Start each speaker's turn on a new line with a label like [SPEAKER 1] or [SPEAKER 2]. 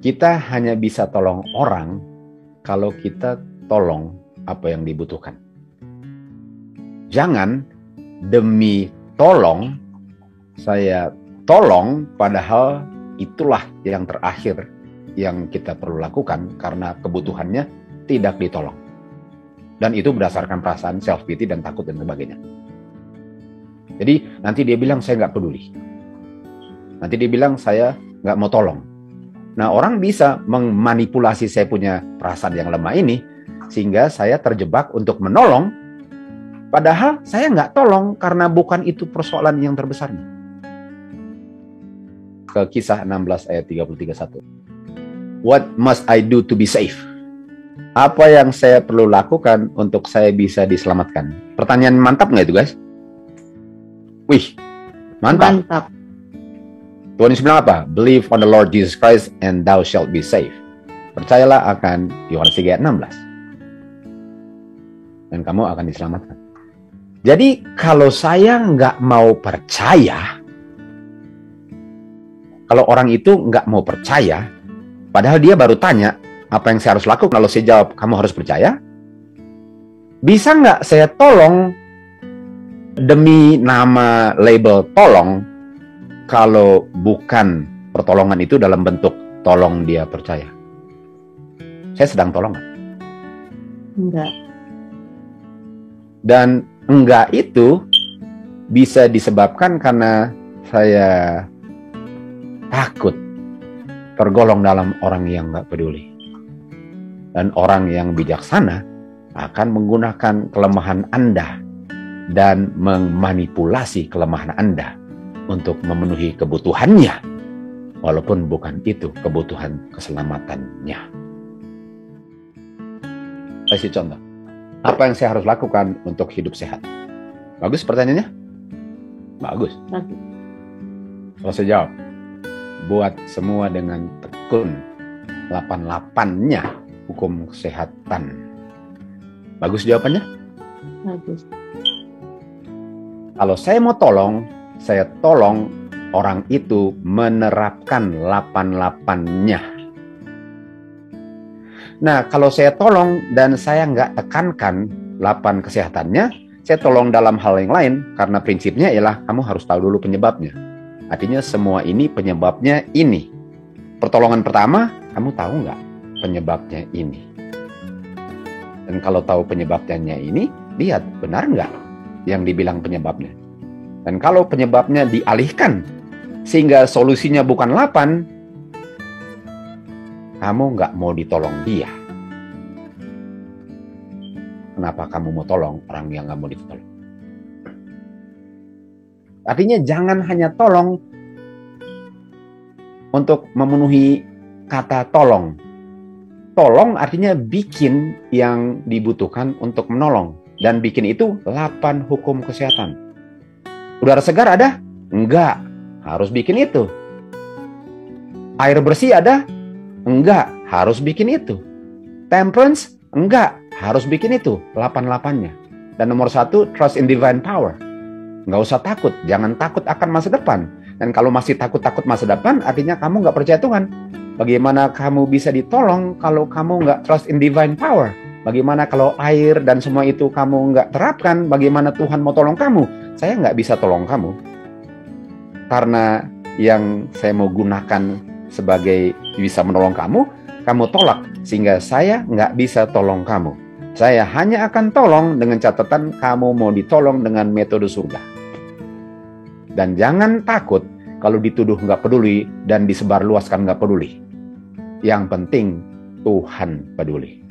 [SPEAKER 1] Kita hanya bisa tolong orang kalau kita tolong apa yang dibutuhkan. Jangan demi tolong, saya tolong padahal itulah yang terakhir yang kita perlu lakukan karena kebutuhannya tidak ditolong. Dan itu berdasarkan perasaan self-pity dan takut dan sebagainya. Jadi nanti dia bilang saya nggak peduli. Nanti dia bilang saya nggak mau tolong. Nah, orang bisa memanipulasi saya punya perasaan yang lemah ini sehingga saya terjebak untuk menolong. Padahal saya nggak tolong karena bukan itu persoalan yang terbesarnya. Ke Kisah 16 ayat 33:1. What must I do to be safe? Apa yang saya perlu lakukan untuk saya bisa diselamatkan? Pertanyaan mantap nggak itu, guys? Wih, mantap.
[SPEAKER 2] Mantap.
[SPEAKER 1] Tuhan Yesus bilang apa? Believe on the Lord Jesus Christ and thou shalt be safe. Percayalah akan Yohanes 3 ayat 16. Dan kamu akan diselamatkan. Jadi kalau saya nggak mau percaya, kalau orang itu nggak mau percaya, padahal dia baru tanya, apa yang saya harus lakukan? Kalau saya jawab, kamu harus percaya. Bisa nggak saya tolong demi nama label tolong, kalau bukan pertolongan itu dalam bentuk tolong dia percaya? Saya sedang tolong nggak?
[SPEAKER 2] Enggak.
[SPEAKER 1] Dan enggak itu bisa disebabkan karena saya takut tergolong dalam orang yang nggak peduli. Dan orang yang bijaksana akan menggunakan kelemahan Anda dan memanipulasi kelemahan Anda untuk memenuhi kebutuhannya, walaupun bukan itu kebutuhan keselamatannya. Kasih contoh. Apa yang saya harus lakukan untuk hidup sehat? Bagus pertanyaannya? Bagus.
[SPEAKER 2] Bagus.
[SPEAKER 1] Kalau saya jawab, buat semua dengan tekun 88-nya hukum kesehatan. Bagus jawabannya?
[SPEAKER 2] Bagus.
[SPEAKER 1] Kalau saya mau tolong, saya tolong orang itu menerapkan 88-nya. Nah, kalau saya tolong dan saya nggak tekankan 8 kesehatannya, saya tolong dalam hal yang lain, karena prinsipnya ialah kamu harus tahu dulu penyebabnya. Artinya semua ini penyebabnya ini. Pertolongan pertama, kamu tahu nggak penyebabnya ini? Dan kalau tahu penyebabnya ini, lihat benar nggak yang dibilang penyebabnya. Dan kalau penyebabnya dialihkan, sehingga solusinya bukan 8, kamu nggak mau ditolong dia. Kenapa kamu mau tolong orang yang nggak mau ditolong? Artinya jangan hanya tolong untuk memenuhi kata tolong. Tolong artinya bikin yang dibutuhkan untuk menolong. Dan bikin itu 8 hukum kesehatan. Udara segar ada? Enggak. Harus bikin itu. Air bersih ada? Enggak. Harus bikin itu. Temperance? Enggak. Harus bikin itu. 8-8-nya. Dan nomor 1, trust in divine power. Nggak usah takut. Jangan takut akan masa depan. Dan kalau masih takut-takut masa depan, artinya kamu nggak percaya Tuhan. Bagaimana kamu bisa ditolong kalau kamu nggak trust in divine power? Bagaimana kalau air dan semua itu kamu nggak terapkan? Bagaimana Tuhan mau tolong kamu? Saya nggak bisa tolong kamu. Karena yang saya mau gunakan sebagai bisa menolong kamu, kamu tolak. Sehingga saya nggak bisa tolong kamu. Saya hanya akan tolong dengan catatan kamu mau ditolong dengan metode surga. Dan jangan takut kalau dituduh nggak peduli dan disebarluaskan nggak peduli. Yang penting Tuhan peduli.